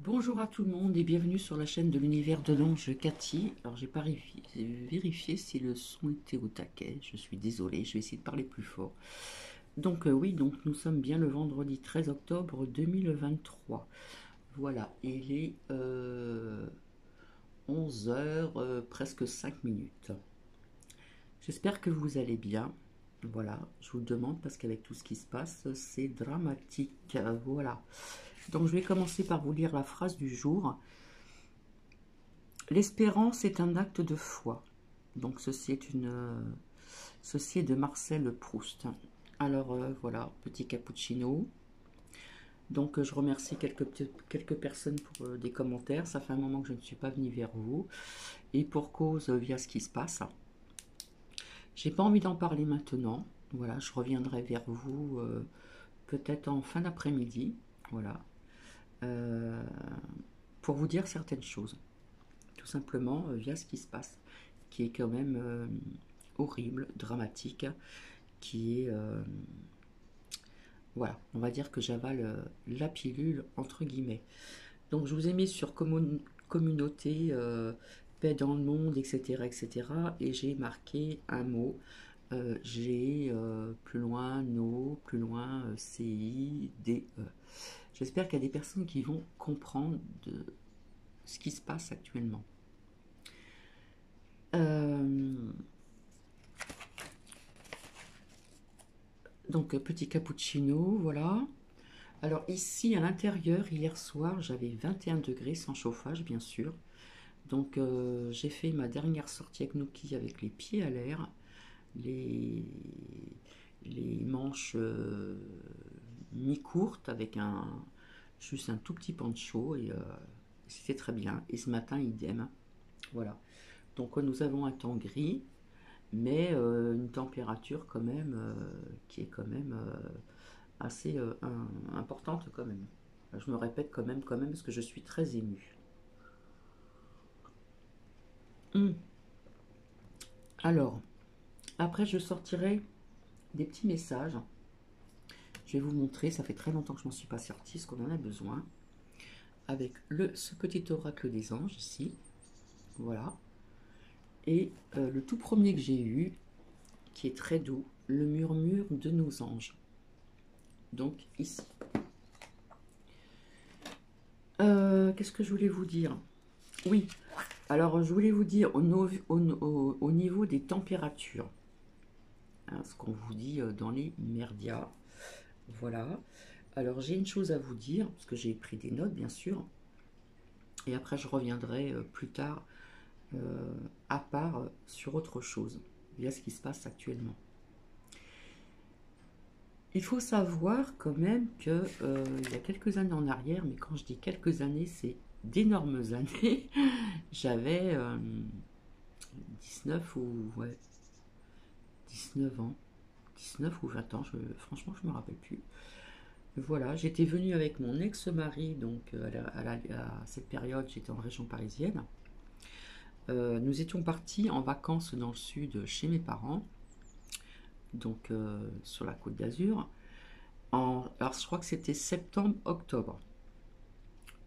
Bonjour à tout le monde et bienvenue sur la chaîne de l'univers de l'ange Cathy. Alors j'ai pas vérifié si le son était au taquet, je suis désolée, je vais essayer de parler plus fort. Donc oui, donc nous sommes bien le vendredi 13 octobre 2023. Voilà, il est 11 heures, presque 5 minutes. J'espère que vous allez bien. Voilà, je vous le demande parce qu'avec tout ce qui se passe, c'est dramatique. Voilà. Donc je vais commencer par vous lire la phrase du jour. L'espérance est un acte de foi. Donc ceci est de Marcel Proust. Alors voilà, petit cappuccino. Donc je remercie quelques personnes pour des commentaires. Ça fait un moment que je ne suis pas venue vers vous. Et pour cause, via ce qui se passe. J'ai pas envie d'en parler maintenant. Voilà, je reviendrai vers vous peut-être en fin d'après-midi. Voilà. Euh, pour vous dire certaines choses. Tout simplement via ce qui se passe, qui est quand même horrible, dramatique, qui est... voilà, on va dire que j'avale la pilule, entre guillemets. Donc je vous ai mis sur communauté, paix dans le monde, etc. etc. et j'ai marqué un mot. J'ai plus loin no, plus loin CIDE. J'espère qu'il y a des personnes qui vont comprendre de ce qui se passe actuellement. Donc petit cappuccino, voilà. Alors ici à l'intérieur, hier soir, j'avais 21 degrés sans chauffage, bien sûr. Donc j'ai fait ma dernière sortie avec Nuki avec les pieds à l'air, les, les manches mi-courtes avec juste un tout petit poncho et c'était très bien. Et ce matin, idem. Voilà. Donc nous avons un temps gris, mais une température quand même qui est quand même assez importante quand même. Je me répète quand même, parce que je suis très émue. Hum. Alors, après je sortirai des petits messages. Je vais vous montrer, ça fait très longtemps que je m'en suis pas sortie, ce qu'on en a besoin. Avec ce petit oracle des anges ici. Voilà. Et le tout premier que j'ai eu, qui est très doux, le murmure de nos anges. Donc ici. Qu'est-ce que je voulais vous dire? Oui, alors je voulais vous dire au niveau des températures, hein, ce qu'on vous dit dans les merdias. Voilà. Alors j'ai une chose à vous dire, parce que j'ai pris des notes bien sûr, et après je reviendrai plus tard à part sur autre chose, via ce qui se passe actuellement. Il faut savoir quand même que il y a quelques années en arrière, mais quand je dis quelques années, c'est d'énormes années, j'avais 19 ou ouais, 19 ans, 19 ou 20 ans, franchement je me rappelle plus. Voilà, j'étais venue avec mon ex-mari, donc à cette période j'étais en région parisienne. Nous étions partis en vacances dans le sud chez mes parents, donc sur la Côte d'Azur. Alors je crois que c'était septembre-octobre.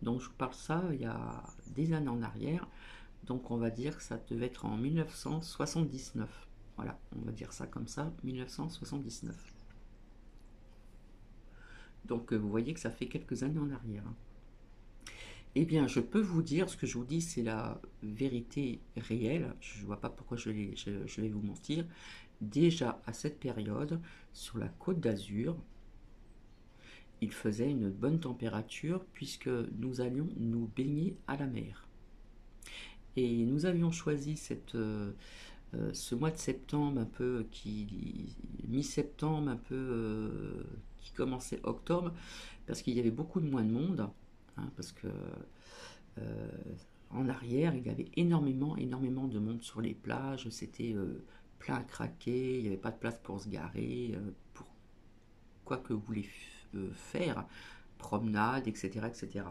Donc je vous parle ça il y a des années en arrière. Donc on va dire que ça devait être en 1979. Voilà, on va dire ça comme ça, 1979. Donc vous voyez que ça fait quelques années en arrière. Eh bien, je peux vous dire, ce que je vous dis, c'est la vérité réelle. Je ne vois pas pourquoi je vais vous mentir. Déjà à cette période, sur la Côte d'Azur, il faisait une bonne température puisque nous allions nous baigner à la mer. Et nous avions choisi ce mois de septembre un peu mi-septembre un peu qui commençait octobre parce qu'il y avait beaucoup de moins de monde, hein, parce que euh, en arrière il y avait énormément de monde sur les plages, c'était plein à craquer, il n'y avait pas de place pour se garer, pour quoi que vous voulez faire, promenade, etc. etc.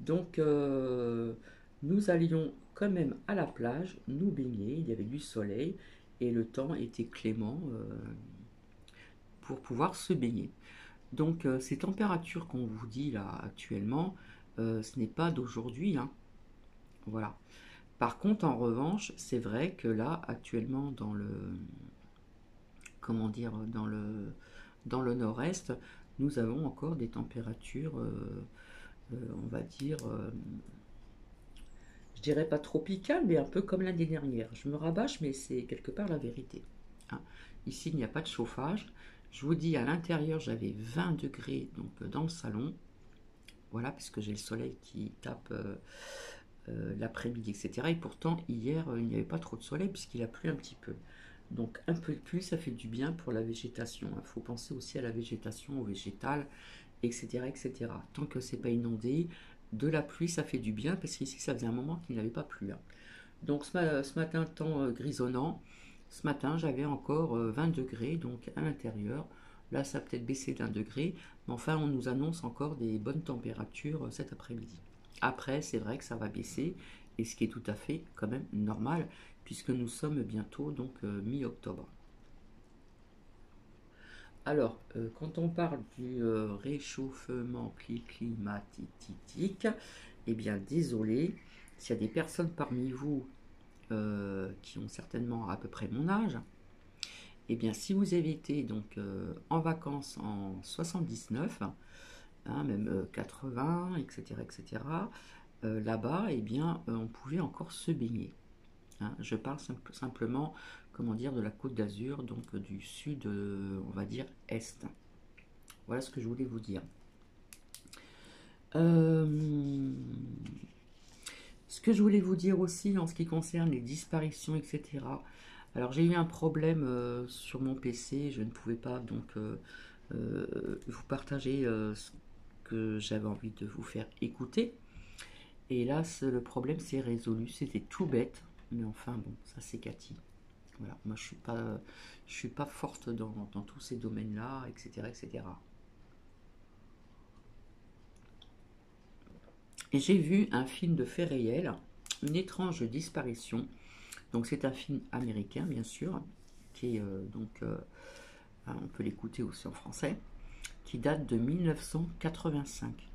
Donc nous allions quand même à la plage, nous baigner, il y avait du soleil et le temps était clément pour pouvoir se baigner. Donc ces températures qu'on vous dit là actuellement, ce n'est pas d'aujourd'hui, hein. Voilà. Par contre, en revanche, c'est vrai que là, actuellement, dans le, comment dire, dans le nord-est, nous avons encore des températures, on va dire, je dirais pas tropicales, mais un peu comme l'année dernière. Je me rabâche, mais c'est quelque part la vérité, hein. Ici, il n'y a pas de chauffage. Je vous dis, à l'intérieur, j'avais 20 degrés donc, dans le salon. Voilà, puisque j'ai le soleil qui tape l'après-midi, etc. Et pourtant, hier, il n'y avait pas trop de soleil puisqu'il a plu un petit peu. Donc, un peu de pluie, ça fait du bien pour la végétation. Il faut penser aussi à la végétation, au végétal, etc. etc. Tant que c'est pas inondé, de la pluie, ça fait du bien parce qu'ici, ça faisait un moment qu'il n'avait pas plu, hein. Donc, ce matin, temps grisonnant. Ce matin, j'avais encore 20 degrés donc à l'intérieur. Là, ça a peut-être baissé d'un degré, mais enfin, on nous annonce encore des bonnes températures cet après-midi. Après, c'est vrai que ça va baisser, et ce qui est tout à fait quand même normal, puisque nous sommes bientôt donc mi-octobre. Alors, quand on parle du réchauffement climatique, eh bien, désolé, s'il y a des personnes parmi vous qui ont certainement à peu près mon âge, eh bien, si vous avez été donc en vacances en 79, hein, même 80, etc., etc., là-bas, eh bien, on pouvait encore se baigner, hein. Je parle simplement, comment dire, de la Côte d'Azur, donc du sud, on va dire, est. Voilà ce que je voulais vous dire. Ce que je voulais vous dire aussi en ce qui concerne les disparitions, etc. Alors j'ai eu un problème sur mon PC, je ne pouvais pas donc vous partager ce que j'avais envie de vous faire écouter. Et là, le problème s'est résolu. C'était tout bête, mais enfin bon, ça c'est Cathy. Voilà, moi je suis pas forte dans tous ces domaines-là, etc., etc. Et j'ai vu un film de fait réel, Une étrange disparition. Donc c'est un film américain, bien sûr, qui est on peut l'écouter aussi en français, qui date de 1985.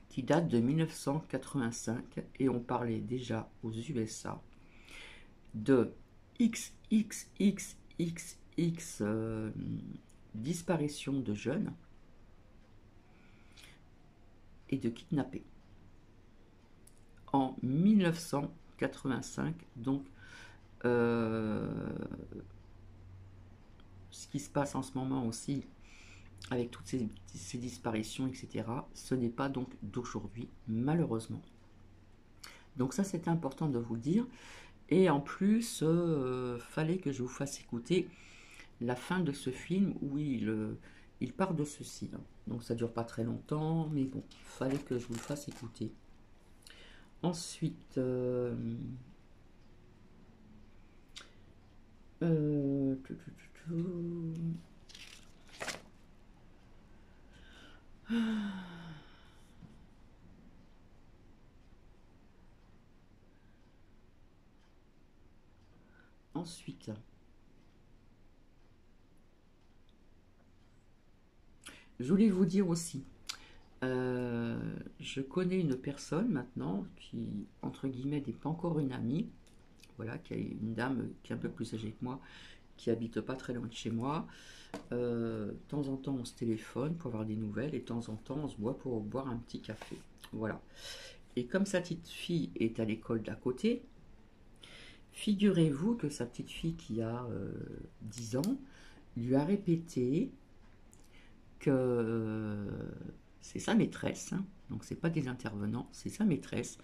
Qui date de 1985, et on parlait déjà aux USA de XXXXX disparition de jeunes et de kidnappés. En 1985, donc ce qui se passe en ce moment aussi avec toutes ces disparitions, etc., ce n'est pas donc d'aujourd'hui, malheureusement. Donc ça, c'était important de vous le dire. Et en plus, fallait que je vous fasse écouter la fin de ce film où il parle de ceci, hein. Donc ça dure pas très longtemps, mais bon, fallait que je vous le fasse écouter. Ensuite, tout, tout, tout, tout. Ensuite, je voulais vous dire aussi, je connais une personne maintenant qui, entre guillemets, n'est pas encore une amie, voilà, qui est une dame qui est un peu plus âgée que moi, qui habite pas très loin de chez moi. De temps en temps, on se téléphone pour avoir des nouvelles, et de temps en temps, on se voit pour boire un petit café. Voilà. Et comme sa petite fille est à l'école d'à côté, figurez-vous que sa petite fille qui a 10 ans lui a répété que c'est sa maîtresse, hein, donc c'est pas des intervenants, c'est sa maîtresse,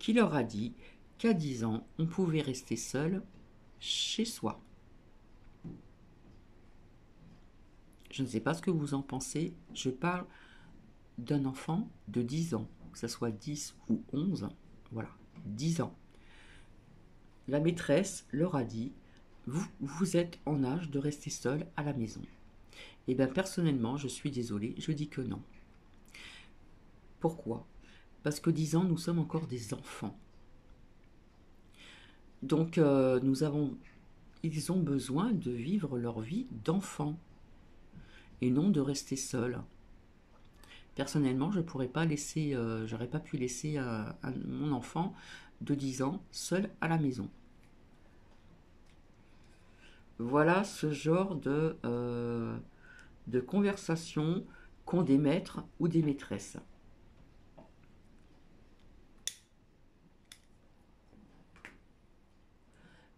qui leur a dit qu'à 10 ans, on pouvait rester seul chez soi. Je ne sais pas ce que vous en pensez, je parle d'un enfant de 10 ans, que ce soit 10 ou 11, voilà, 10 ans. La maîtresse leur a dit, vous êtes en âge de rester seul à la maison. Et bien personnellement, je suis désolée, je dis que non. Pourquoi? Parce que 10 ans, nous sommes encore des enfants. Donc ils ont besoin de vivre leur vie d'enfant et non de rester seuls. Personnellement, je pourrais pas laisser, j'aurais pas pu laisser mon enfant de 10 ans seul à la maison. Voilà ce genre de conversation qu'ont des maîtres ou des maîtresses.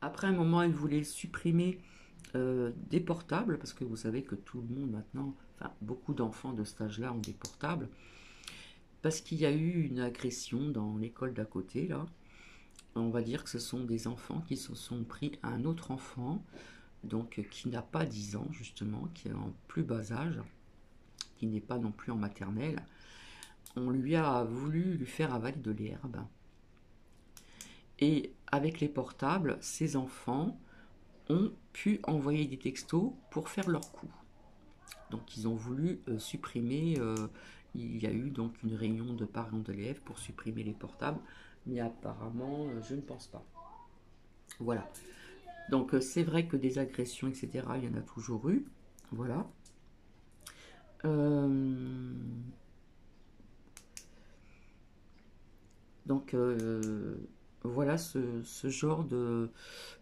Après un moment, elle voulait supprimer des portables, parce que vous savez que tout le monde maintenant, enfin beaucoup d'enfants de cet âge-là ont des portables, parce qu'il y a eu une agression dans l'école d'à côté, là. On va dire que ce sont des enfants qui se sont pris à un autre enfant, donc qui n'a pas 10 ans justement, qui est en plus bas âge, qui n'est pas non plus en maternelle. On lui a voulu lui faire avaler de l'herbe. Et avec les portables, ces enfants ont pu envoyer des textos pour faire leur coup. Donc ils ont voulu supprimer, il y a eu donc une réunion de parents d'élèves pour supprimer les portables, mais apparemment je ne pense pas. Voilà. Donc c'est vrai que des agressions, etc., il y en a toujours eu. Voilà. Euh, donc voilà ce genre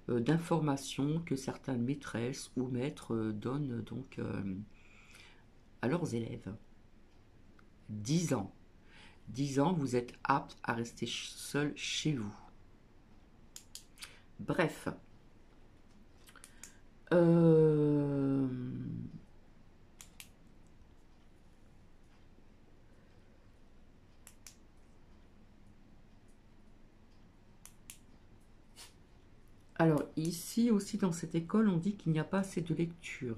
d'informations que certaines maîtresses ou maîtres donnent donc à leurs élèves. 10 ans. 10 ans, vous êtes apte à rester seul chez vous. Bref. Euh, Alors ici aussi dans cette école, on dit qu'il n'y a pas assez de lecture.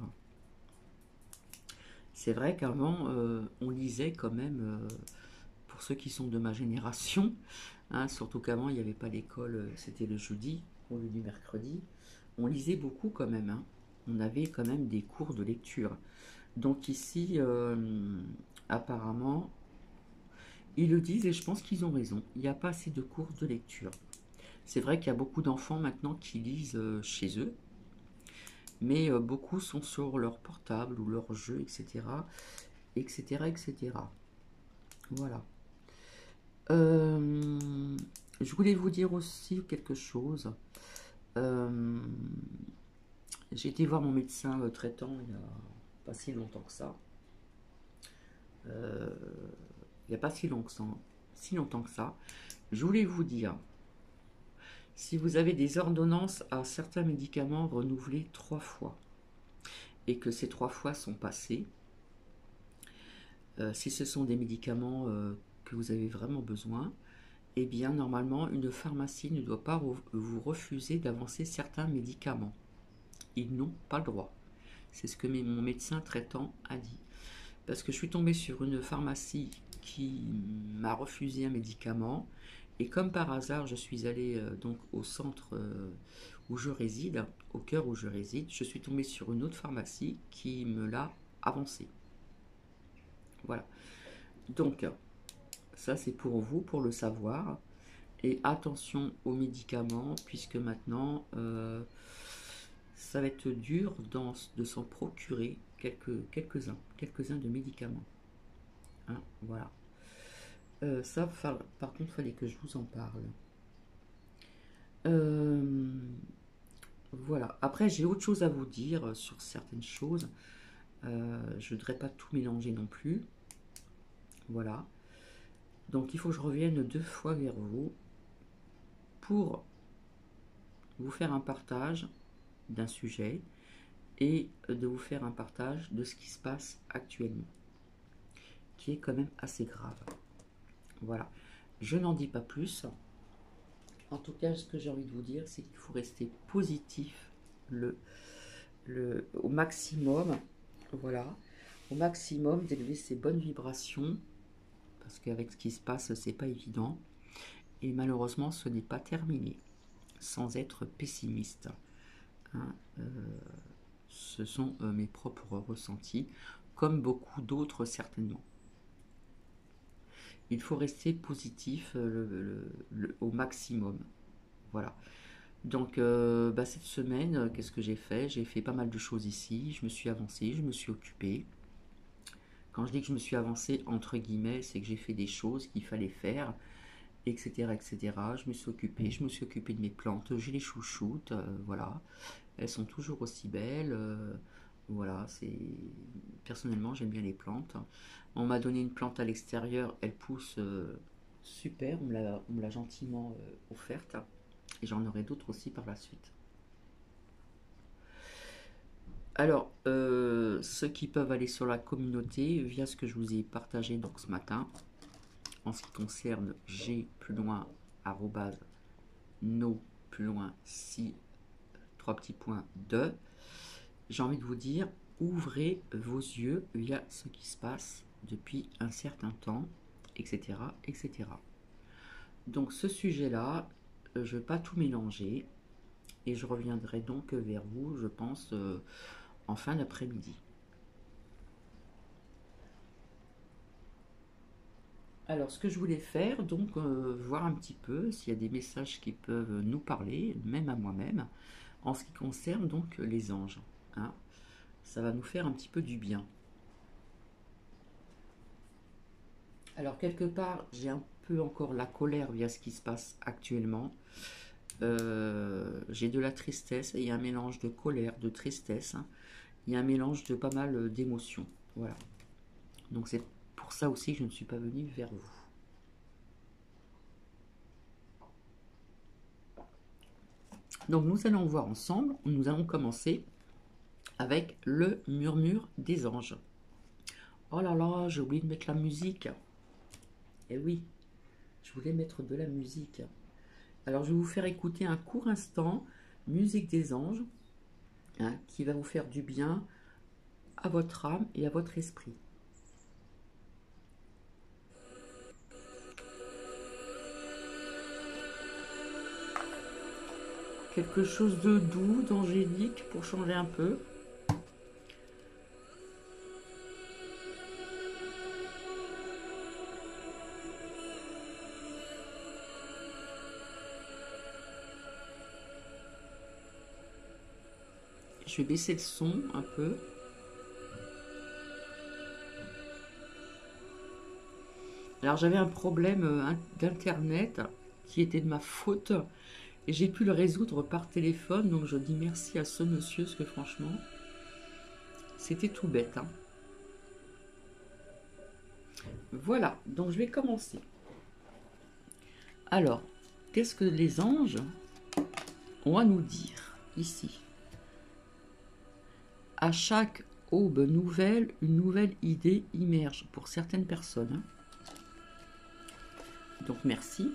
C'est vrai qu'avant, on lisait quand même, pour ceux qui sont de ma génération, hein, surtout qu'avant, il n'y avait pas d'école, c'était le jeudi au lieu du mercredi. On lisait beaucoup quand même, hein. On avait quand même des cours de lecture. Donc ici, apparemment, ils le disent et je pense qu'ils ont raison. Il n'y a pas assez de cours de lecture. C'est vrai qu'il y a beaucoup d'enfants maintenant qui lisent chez eux, mais beaucoup sont sur leur portable ou leur jeu, etc., etc., etc. Voilà. Je voulais vous dire aussi quelque chose. Euh, j'ai été voir mon médecin traitant il n'y a pas si longtemps que ça. Euh, il n'y a pas si longtemps que ça. Je voulais vous dire, si vous avez des ordonnances à certains médicaments renouvelés 3 fois et que ces 3 fois sont passées, si ce sont des médicaments que vous avez vraiment besoin, eh bien normalement une pharmacie ne doit pas vous refuser d'avancer certains médicaments. Ils n'ont pas le droit. C'est ce que mon médecin traitant a dit. Parce que je suis tombée sur une pharmacie qui m'a refusé un médicament. Et comme par hasard, je suis allée donc au centre où je réside, au cœur où je réside, je suis tombée sur une autre pharmacie qui me l'a avancé. Voilà. Donc, ça c'est pour vous, pour le savoir. Et attention aux médicaments, puisque maintenant, ça va être dur de s'en procurer quelques-uns de médicaments. Hein, voilà. Ça, par contre, il fallait que je vous en parle. Euh, voilà. Après, j'ai autre chose à vous dire sur certaines choses. Je ne voudrais pas tout mélanger non plus. Voilà. Donc, il faut que je revienne 2 fois vers vous pour vous faire un partage d'un sujet et de vous faire un partage de ce qui se passe actuellement, qui est quand même assez grave. Voilà. Je n'en dis pas plus. En tout cas, ce que j'ai envie de vous dire, c'est qu'il faut rester positif au maximum. Voilà. Au maximum, d'élever ses bonnes vibrations. Parce qu'avec ce qui se passe, c'est pas évident. Et malheureusement, ce n'est pas terminé. Sans être pessimiste. Hein, ce sont mes propres ressentis, comme beaucoup d'autres certainement. Il faut rester positif au maximum. Voilà. Donc cette semaine, qu'est-ce que j'ai fait? J'ai fait pas mal de choses ici, je me suis avancée, je me suis occupée. Quand je dis que je me suis avancée, entre guillemets, c'est que j'ai fait des choses qu'il fallait faire, etc., etc. Je me suis occupée de mes plantes, j'ai les chouchoutes, voilà. Elles sont toujours aussi belles, voilà, c'est... Personnellement, j'aime bien les plantes. On m'a donné une plante à l'extérieur, elle pousse super, on me l'a gentiment offerte. Et j'en aurai d'autres aussi par la suite. Alors, ceux qui peuvent aller sur la communauté, via ce que je vous ai partagé donc ce matin, en ce qui concerne g plus loin arrobase no plus loin si 3 petits points de, j'ai envie de vous dire, ouvrez vos yeux via ce qui se passe depuis un certain temps, etc., etc. Donc ce sujet-là, je ne vais pas tout mélanger et je reviendrai donc vers vous, je pense, en fin d'après-midi. Alors, ce que je voulais faire, donc, voir un petit peu s'il y a des messages qui peuvent nous parler, même à moi-même, en ce qui concerne donc les anges. Hein. Ça va nous faire un petit peu du bien. Alors, quelque part, j'ai un peu encore la colère via ce qui se passe actuellement. J'ai de la tristesse, et il y a un mélange de colère, de tristesse. Hein. Il y a un mélange de pas mal d'émotions. Voilà. Donc, c'est pour ça aussi que je ne suis pas venue vers vous. Donc nous allons voir ensemble, nous allons commencer avec le murmure des anges. Oh là là, j'ai oublié de mettre la musique. Eh oui, je voulais mettre de la musique. Alors je vais vous faire écouter un court instant, musique des anges, hein, qui va vous faire du bien à votre âme et à votre esprit. Quelque chose de doux, d'angélique pour changer un peu. Je vais baisser le son un peu. Alors j'avais un problème d'internet qui était de ma faute et j'ai pu le résoudre par téléphone, donc je dis merci à ce monsieur parce que franchement c'était tout bête. Hein. Voilà, donc je vais commencer. Alors, qu'est-ce que les anges ont à nous dire ici? À chaque aube nouvelle, une nouvelle idée immerge pour certaines personnes. Donc merci.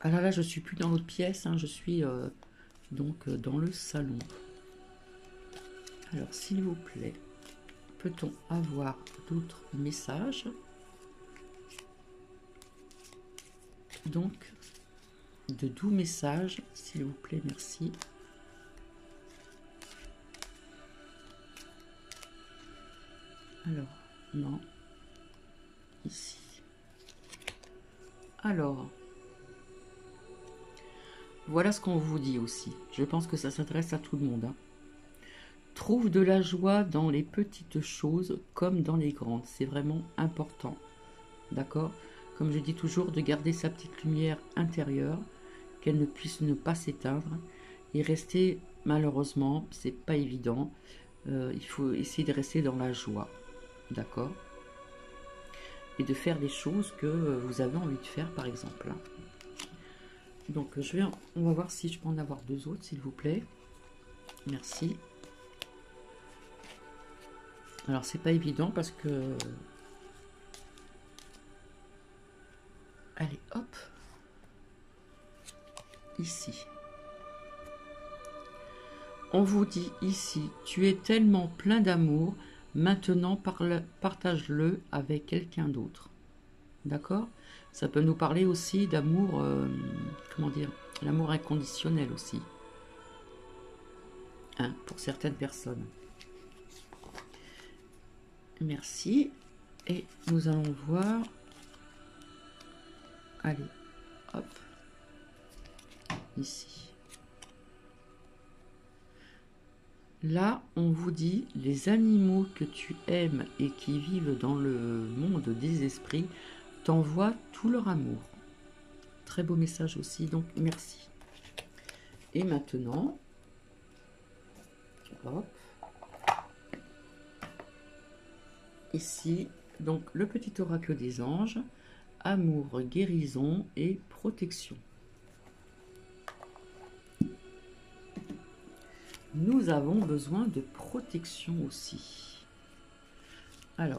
Ah là là, je suis plus dans l'autre pièce, hein, je suis donc dans le salon. Alors s'il vous plaît, peut-on avoir d'autres messages? Donc, de doux messages, s'il vous plaît, merci. Alors, non. Ici. Alors, voilà ce qu'on vous dit aussi. Je pense que ça s'adresse à tout le monde. Hein. Trouve de la joie dans les petites choses comme dans les grandes. C'est vraiment important. D'accord? Comme je dis toujours, de garder sa petite lumière intérieure, qu'elle ne puisse ne pas s'éteindre et rester, malheureusement, c'est pas évident. Il faut essayer de rester dans la joie. D'accord? Et de faire des choses que vous avez envie de faire, par exemple. Donc, on va voir si je peux en avoir deux autres, s'il vous plaît. Merci. Alors, c'est pas évident parce que... Allez, hop. Ici. On vous dit ici, tu es tellement plein d'amour, maintenant partage-le avec quelqu'un d'autre. D'accord? Ça peut nous parler aussi d'amour, comment dire, l'amour inconditionnel aussi. Hein, pour certaines personnes. Merci. Et nous allons voir. Allez, hop. Ici. Là, on vous dit, les animaux que tu aimes et qui vivent dans le monde des esprits t'envoient tout leur amour. Très beau message aussi, donc merci. Et maintenant, hop, ici, donc le petit oracle des anges, amour, guérison et protection. Nous avons besoin de protection aussi. Alors,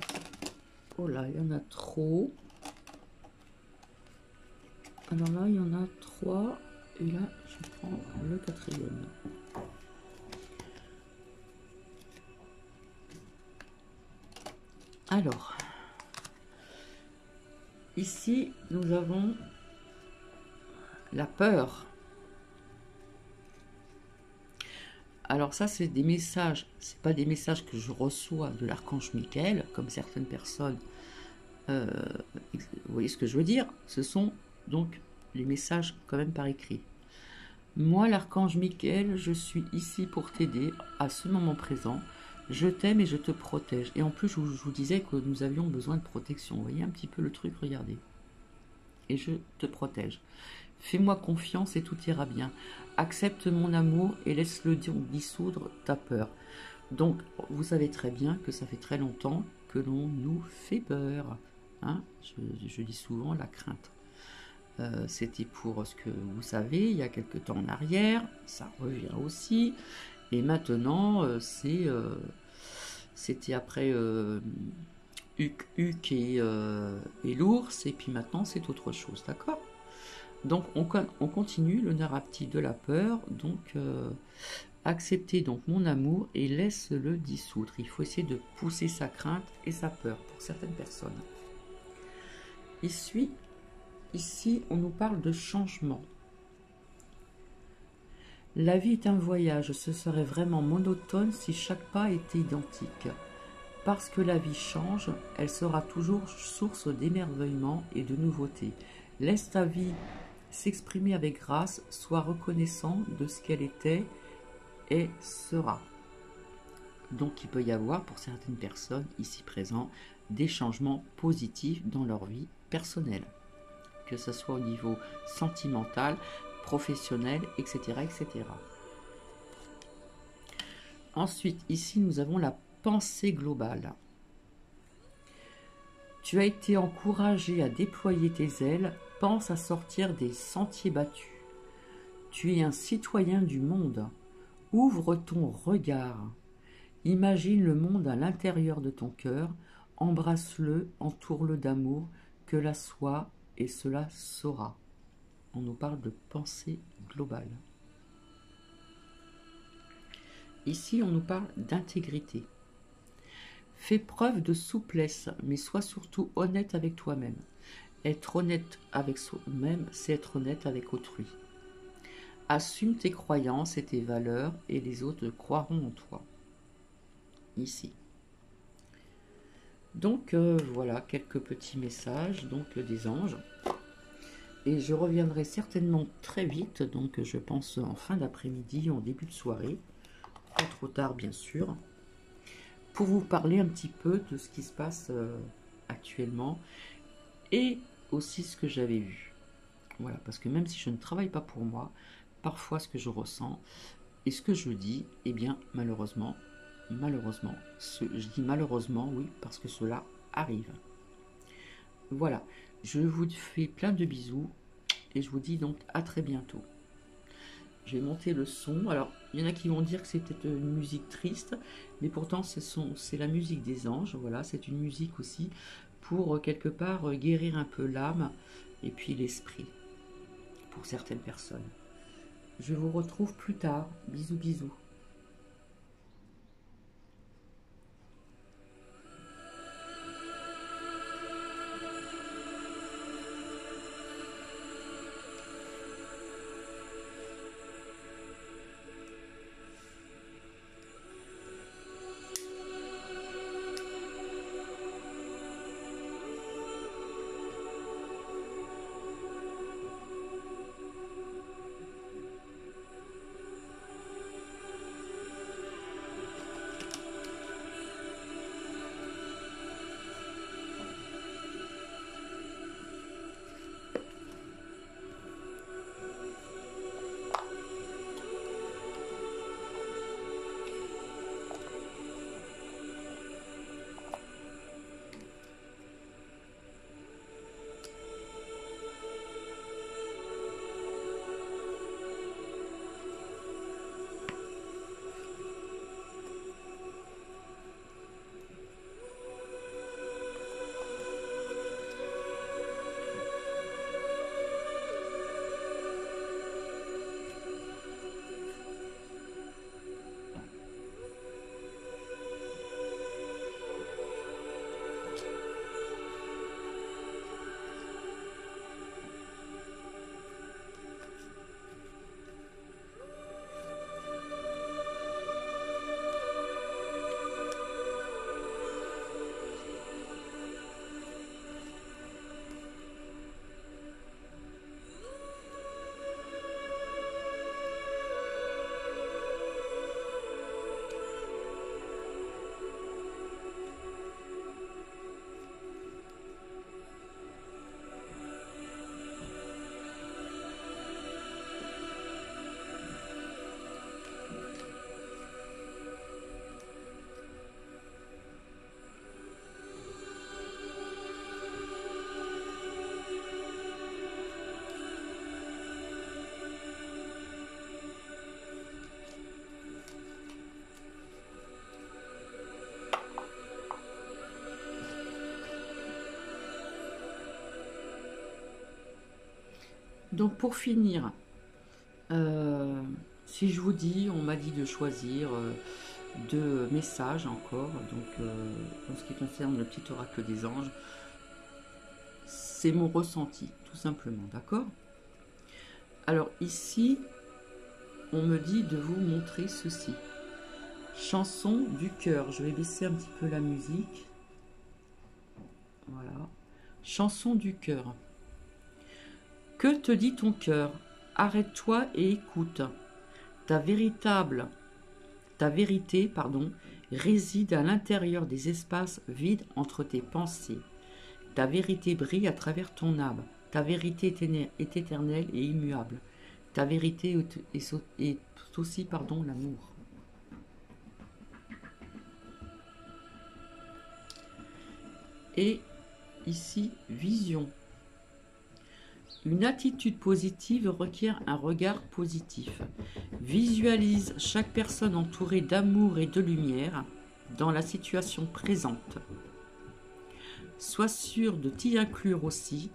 oh là, il y en a trop. Alors là, il y en a 3. Et là, je prends le 4e. Alors, ici, nous avons la peur. Alors ça, c'est des messages, c'est pas des messages que je reçois de l'archange Michael, comme certaines personnes, vous voyez ce que je veux dire? Ce sont donc les messages quand même par écrit. Moi, l'archange Michael, je suis ici pour t'aider à ce moment présent. Je t'aime et je te protège. Et en plus, je vous disais que nous avions besoin de protection. Vous voyez un petit peu le truc, regardez. Et je te protège. Fais-moi confiance et tout ira bien. Accepte mon amour et laisse-le dissoudre ta peur. Donc, vous savez très bien que ça fait très longtemps que l'on nous fait peur. Hein, je dis souvent la crainte. C'était pour ce que vous savez, il y a quelque temps en arrière. Ça revient aussi. Et maintenant, c'était après Huck et l'ours. Et puis maintenant, c'est autre chose. D'accord? Donc on continue le narratif de la peur, donc accepter donc mon amour et laisse-le dissoudre. Il faut essayer de pousser sa crainte et sa peur pour certaines personnes. Ici on nous parle de changement. La vie est un voyage, ce serait vraiment monotone si chaque pas était identique. Parce que la vie change, elle sera toujours source d'émerveillement et de nouveautés. Laisse ta vie s'exprimer avec grâce, sois reconnaissant de ce qu'elle était et sera. Donc il peut y avoir pour certaines personnes ici présentes des changements positifs dans leur vie personnelle, que ce soit au niveau sentimental, professionnel, etc. etc. Ensuite, ici nous avons la pensée globale. Tu as été encouragé à déployer tes ailes, pense à sortir des sentiers battus. Tu es un citoyen du monde. Ouvre ton regard. Imagine le monde à l'intérieur de ton cœur. Embrasse-le, entoure-le d'amour, que la soit et cela sera. On nous parle de pensée globale. Ici, on nous parle d'intégrité. Fais preuve de souplesse, mais sois surtout honnête avec toi-même. Être honnête avec soi-même, c'est être honnête avec autrui. Assume tes croyances et tes valeurs et les autres croiront en toi. Ici. Donc voilà quelques petits messages donc des anges. Et je reviendrai certainement très vite, donc je pense en fin d'après-midi, en début de soirée, pas trop tard bien sûr, pour vous parler un petit peu de ce qui se passe actuellement et aussi ce que j'avais vu. Voilà, parce que même si je ne travaille pas pour moi, parfois ce que je ressens et ce que je dis, eh bien malheureusement, je dis malheureusement, oui, parce que cela arrive. Voilà, je vous fais plein de bisous et je vous dis donc à très bientôt. Je vais monter le son. Alors, il y en a qui vont dire que c'était une musique triste, mais pourtant c'est la musique des anges. Voilà, c'est une musique aussi pour quelque part guérir un peu l'âme et puis l'esprit pour certaines personnes. Je vous retrouve plus tard. Bisous, bisous. Donc pour finir, si je vous dis, on m'a dit de choisir deux messages encore, donc en ce qui concerne le petit oracle des anges, c'est mon ressenti, tout simplement, d'accord? Alors ici, on me dit de vous montrer ceci. Chanson du cœur. Je vais baisser un petit peu la musique. Voilà. Chanson du cœur. Que te dit ton cœur? Arrête-toi et écoute. Ta vérité, réside à l'intérieur des espaces vides entre tes pensées. Ta vérité brille à travers ton âme. Ta vérité est éternelle et immuable. Ta vérité est aussi, l'amour. Et ici, vision. Une attitude positive requiert un regard positif. Visualise chaque personne entourée d'amour et de lumière dans la situation présente. Sois sûr de t'y inclure aussi.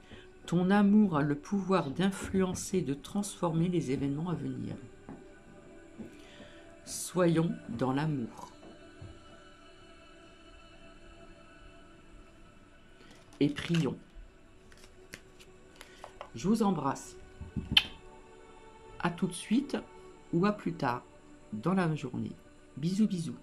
Ton amour a le pouvoir d'influencer et de transformer les événements à venir. Soyons dans l'amour. Et prions. Je vous embrasse. À tout de suite ou à plus tard dans la journée. Bisous, bisous.